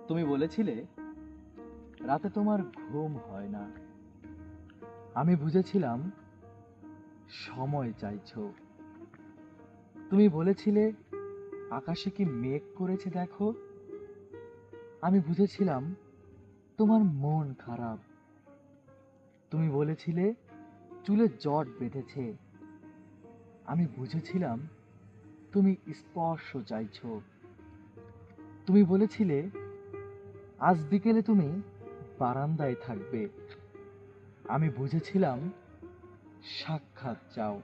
তুমি বলেছিলে রাতে তোমার ঘুম হয় না। আমি বুঝেছিলাম সময় চাইছো। তুমি বলেছিলে আকাশে কি মেঘ করেছে দেখো। আমি বুঝেছিলাম তোমার মন খারাপ। তুমি বলেছিলে চুলে জট বেঁধেছে। আমি বুঝেছিলাম তুমি স্পর্শ চাইছো। তুমি বলেছিলে আজ বিকেলে তুমি বারান্দায় থাকবে। আমি বুঝেছিলাম সাক্ষাৎ চাও।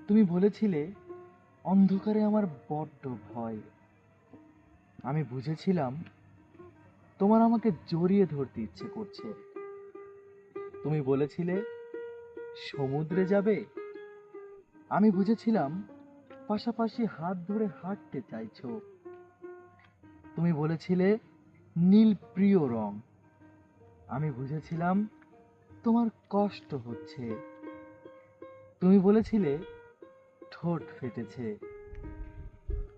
তুমি বলেছিলে অন্ধকারে আমার বড্ড ভয়। আমি বুঝেছিলাম তোমার আমাকে জড়িয়ে ধরতে ইচ্ছে করছে। তুমি বলেছিলে সমুদ্রে যাবে। আমি বুঝেছিলাম পাশাপাশি হাত ধরে হাঁটতে চাইছো। তুমি বলেছিলে নীল প্রিয় রং। আমি বুঝেছিলাম তোমার কষ্ট হচ্ছে। তুমি বলেছিলে ঠোঁট ফেটেছে।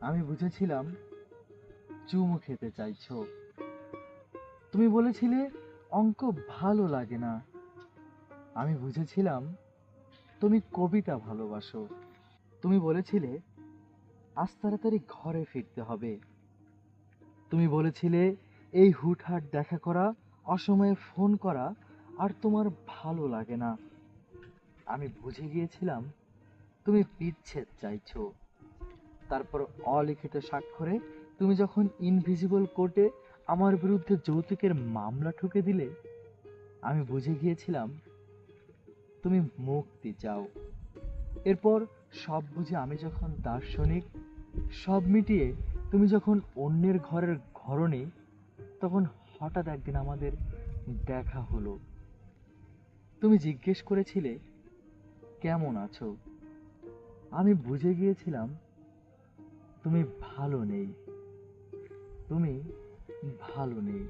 আমি বুঝেছিলাম চুমু খেতে চাইছো। তুমি বলেছিলে অঙ্ক ভালো লাগে না। আমি বুঝেছিলাম তুমি কবিতা ভালোবাসো। তুমি বলেছিলে আজ তাড়াতাড়ি ঘরে ফিরতে হবে। তুমি বলেছিলে এই হুটহাট দেখা করা, অসময়ে ফোন করা আর তোমার ভালো লাগে না। আমি বুঝে গিয়েছিলাম তুমি বিচ্ছেদ চাইছো। তারপর অলিখিত স্বাক্ষরে তুমি যখন ইনভিজিবল কোর্টে আমার বিরুদ্ধে যৌতুকের মামলা ঠুকে দিলে, আমি বুঝে গিয়েছিলাম তুমি মুক্তি চাও। এরপর সব বুঝে আমি যখন দার্শনিক, সব মিটিয়ে তুমি যখন অন্যের ঘরের ঘরণী, তখন হঠাৎ একদিন আমাদের দেখা হলো। তুমি জিজ্ঞেস করেছিলে কেমন আছো। আমি বুঝে গিয়েছিলাম তুমি ভালো নেই। তুমি ভালো নেই।